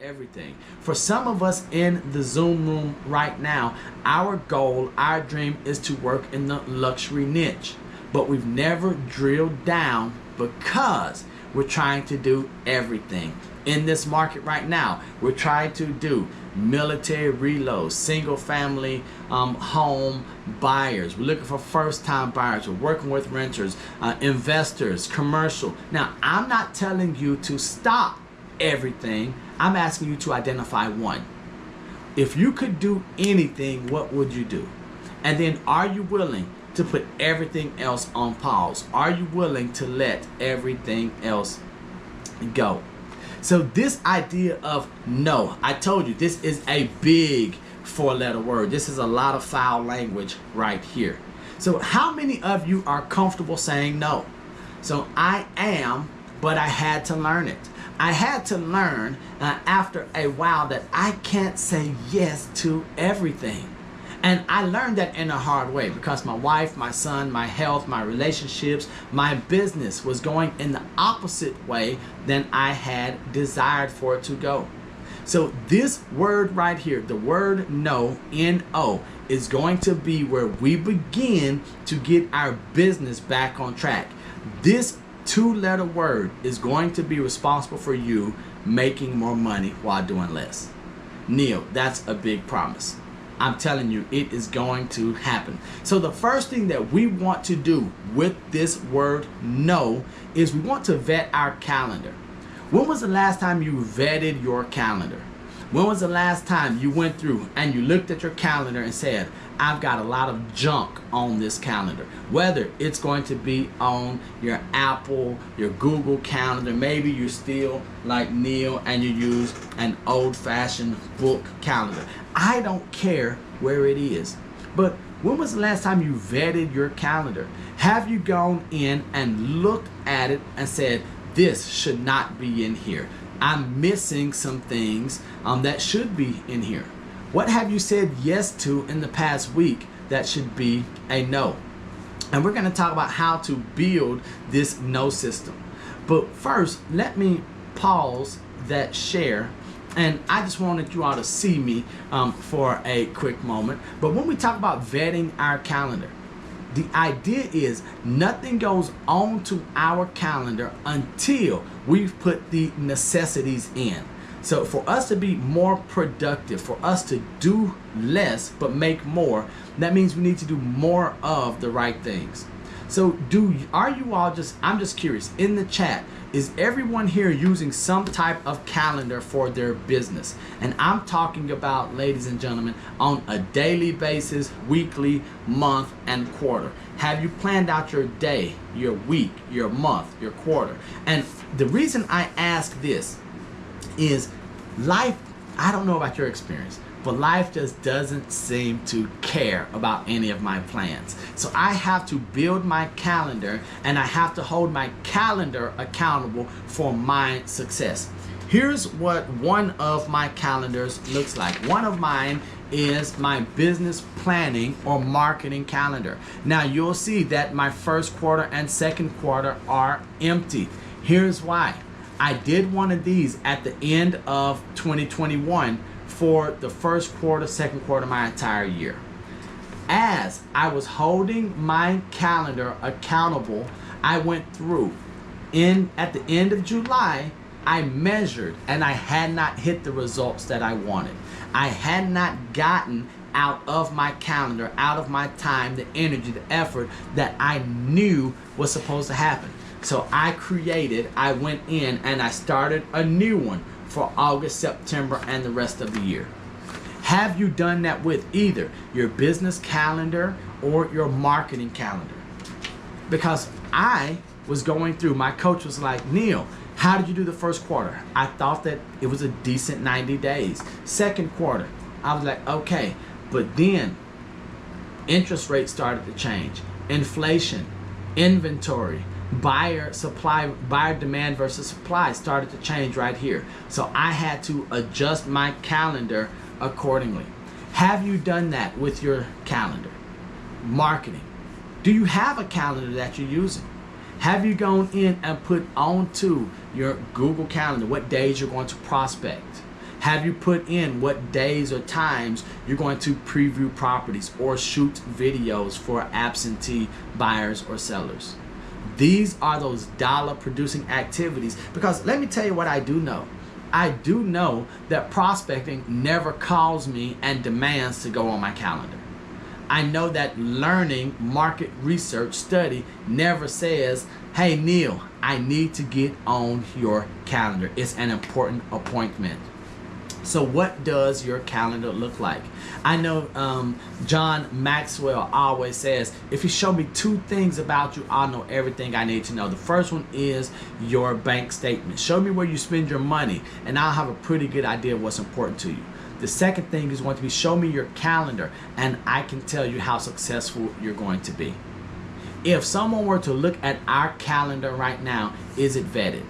everything. For some of us in the Zoom room right now, our goal, our dream is to work in the luxury niche. But we've never drilled down because we're trying to do everything. In this market right now, we're trying to do military reloads, single family home buyers. We're looking for first time buyers. We're working with renters, investors, commercial. Now, I'm not telling you to stop everything. I'm asking you to identify one. If you could do anything, what would you do? And then are you willing to put everything else on pause? Are you willing to let everything else go? So this idea of no, I told you this is a big 4-letter word. This is a lot of foul language right here. So how many of you are comfortable saying no? So I am, but I had to learn it. I had to learn after a while that I can't say yes to everything. And I learned that in a hard way because my wife, my son, my health, my relationships, my business was going in the opposite way than I had desired for it to go. So this word right here, the word no, N-O, is going to be where we begin to get our business back on track. This 2-letter word is going to be responsible for you making more money while doing less. Neil, that's a big promise. I'm telling you, it is going to happen. So the first thing that we want to do with this word no is we want to vet our calendar. When was the last time you vetted your calendar? When was the last time you went through and you looked at your calendar and said, I've got a lot of junk on this calendar? Whether it's going to be on your Apple, your Google calendar, maybe you're still like Neil and you use an old-fashioned book calendar. I don't care where it is. But when was the last time you vetted your calendar? Have you gone in and looked at it and said, this should not be in here? I'm missing some things that should be in here. What have you said yes to in the past week that should be a no? And we're going to talk about how to build this no system. But first, let me pause that share. And I just wanted you all to see me for a quick moment. But when we talk about vetting our calendar, the idea is nothing goes onto our calendar until we've put the necessities in. So for us to be more productive, for us to do less but make more, that means we need to do more of the right things. So are you all I'm just curious, in the chat, is everyone here using some type of calendar for their business? And I'm talking about, ladies and gentlemen, on a daily basis, weekly, month, and quarter. Have you planned out your day, your week, your month, your quarter? And the reason I ask this is life, I don't know about your experience, but life just doesn't seem to care about any of my plans. So I have to build my calendar and I have to hold my calendar accountable for my success. Here's what one of my calendars looks like. One of mine is my business planning or marketing calendar. Now you'll see that my first quarter and second quarter are empty. Here's why. I did one of these at the end of 2021 for the first quarter, second quarter, my entire year. As I was holding my calendar accountable, I went through. At the end of July, I measured and I had not hit the results that I wanted. I had not gotten out of my calendar, out of my time, the energy, the effort that I knew was supposed to happen. So I went in and I started a new one for August, September, and the rest of the year. Have you done that with either your business calendar or your marketing calendar? Because I was going through, my coach was like, Neil, how did you do the first quarter? I thought that it was a decent 90 days. Second quarter, I was like, okay, but then interest rates started to change. Inflation, inventory, buyer demand versus supply started to change right here. So I had to adjust my calendar accordingly. Have you done that with your calendar? Marketing. Do you have a calendar that you're using? Have you gone in and put onto your Google calendar what days you're going to prospect? Have you put in what days or times you're going to preview properties or shoot videos for absentee buyers or sellers? These are those dollar producing activities, because let me tell you what I do know. I do know that prospecting never calls me and demands to go on my calendar. I know that learning, market research, study never says, hey Neil, I need to get on your calendar. It's an important appointment. So what does your calendar look like? I know John Maxwell always says, if you show me 2 things about you, I'll know everything I need to know. The first one is your bank statement. Show me where you spend your money and I'll have a pretty good idea of what's important to you. The second thing is going to be, show me your calendar and I can tell you how successful you're going to be. If someone were to look at our calendar right now, is it vetted?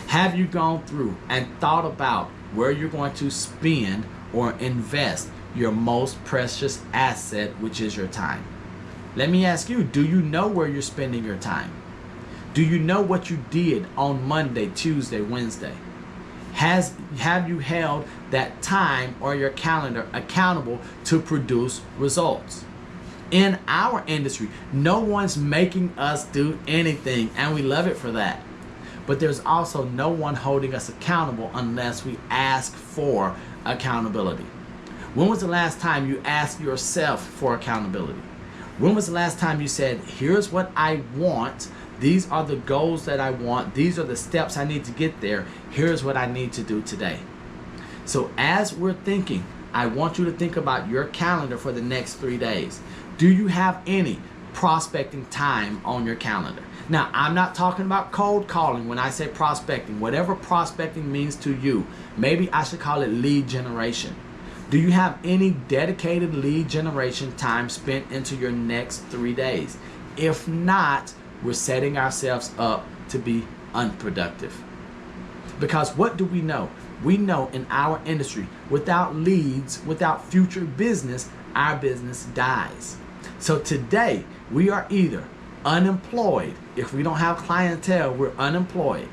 Have you gone through and thought about where you're going to spend or invest your most precious asset, which is your time? Let me ask you, do you know where you're spending your time? Do you know what you did on Monday, Tuesday, Wednesday? Have you held that time or your calendar accountable to produce results? In our industry, no one's making us do anything, and we love it for that. But there's also no one holding us accountable unless we ask for accountability. When was the last time you asked yourself for accountability? When was the last time you said, here's what I want, these are the goals that I want, these are the steps I need to get there, here's what I need to do today? So as we're thinking, I want you to think about your calendar for the next 3 days. Do you have any prospecting time on your calendar? Now, I'm not talking about cold calling when I say prospecting. Whatever prospecting means to you, maybe I should call it lead generation. Do you have any dedicated lead generation time spent into your next 3 days? If not, we're setting ourselves up to be unproductive. Because what do we know? We know in our industry, without leads, without future business, our business dies. So today, we are either unemployed. If we don't have clientele, we're unemployed.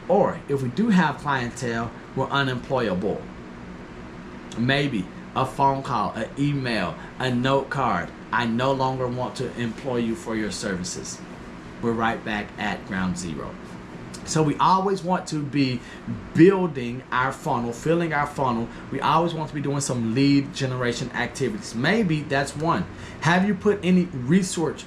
Or if we do have clientele, we're unemployable. Maybe a phone call, an email, a note card. I no longer want to employ you for your services. We're right back at ground zero. So we always want to be building our funnel, filling our funnel. We always want to be doing some lead generation activities. Maybe that's one. Have you put any research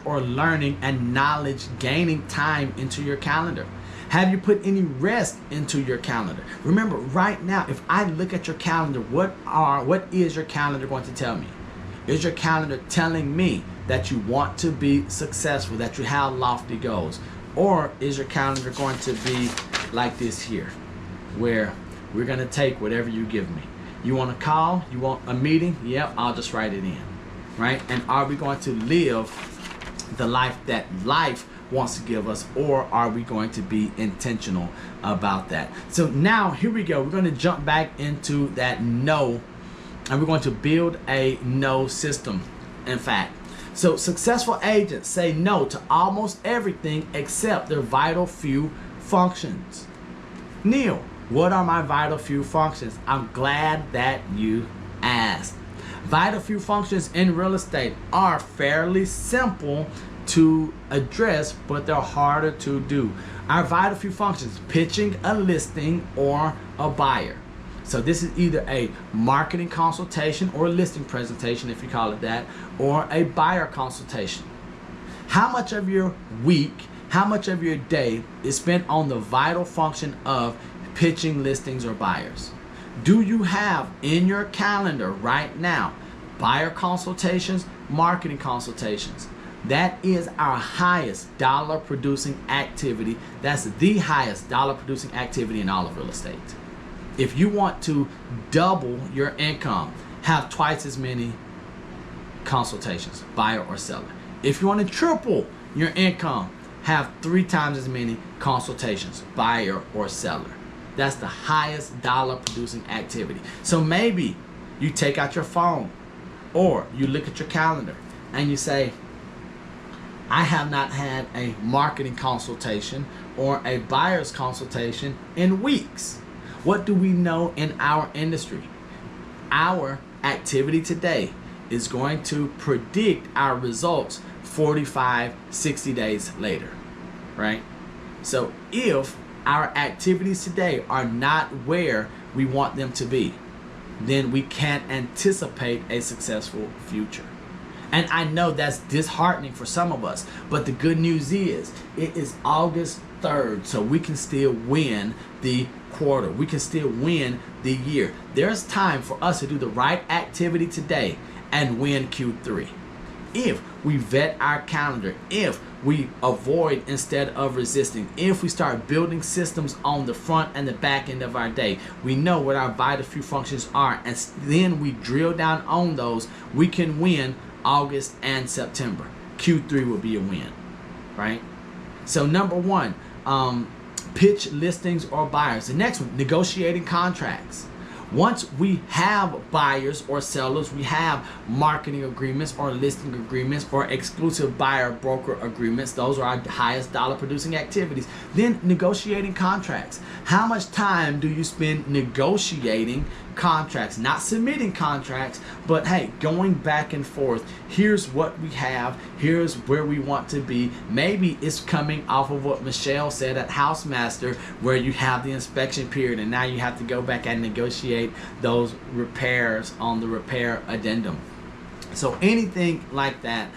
or learning and knowledge gaining time into your calendar? Have you put any rest into your calendar? Remember, right now, if I look at your calendar, what is your calendar going to tell me? Is your calendar telling me that you want to be successful, that you have lofty goals? Or is your calendar going to be like this here, where we're going to take whatever you give me? You want a call? You want a meeting? Yep, I'll just write it in, right? And are we going to live the life that life wants to give us, or are we going to be intentional about that? So now here we go. We're going to jump back into that no, and we're going to build a no system. In fact, so successful agents say no to almost everything except their vital few functions. Neil, what are my vital few functions? I'm glad that you asked. Vital few functions in real estate are fairly simple to address, but they're harder to do. Our vital few functions: pitching a listing or a buyer. So this is either a marketing consultation or a listing presentation, if you call it that, or a buyer consultation. How much of your week, how much of your day is spent on the vital function of pitching listings or buyers? Do you have in your calendar right now buyer consultations, marketing consultations? That is our highest dollar producing activity. That's the highest dollar producing activity in all of real estate. If you want to double your income, have twice as many consultations, buyer or seller. If you want to triple your income, have 3 times as many consultations, buyer or seller. That's the highest dollar producing activity. So maybe you take out your phone or you look at your calendar and you say, I have not had a marketing consultation or a buyer's consultation in weeks. What do we know in our industry? Our activity today is going to predict our results 45, 60 days later, right? So if our activities today are not where we want them to be, then we can't anticipate a successful future. And I know that's disheartening for some of us, but the good news is it is August 3rd, so we can still win the quarter. We can still win the year. There's time for us to do the right activity today and win Q3. If we vet our calendar, if we avoid instead of resisting, if we start building systems on the front and the back end of our day, we know what our vital few functions are, and then we drill down on those, we can win August and September. Q3 will be a win, right? So number one, pitch listings or buyers. The next one, negotiating contracts. Once we have buyers or sellers, we have marketing agreements or listing agreements or exclusive buyer broker agreements. Those are our highest dollar producing activities. Then negotiating contracts. How much time do you spend negotiating contracts? Not submitting contracts, but hey, going back and forth. Here's what we have. Here's where we want to be. Maybe it's coming off of what Michelle said at Housemaster, where you have the inspection period and now you have to go back and negotiate those repairs on the repair addendum. So anything like that,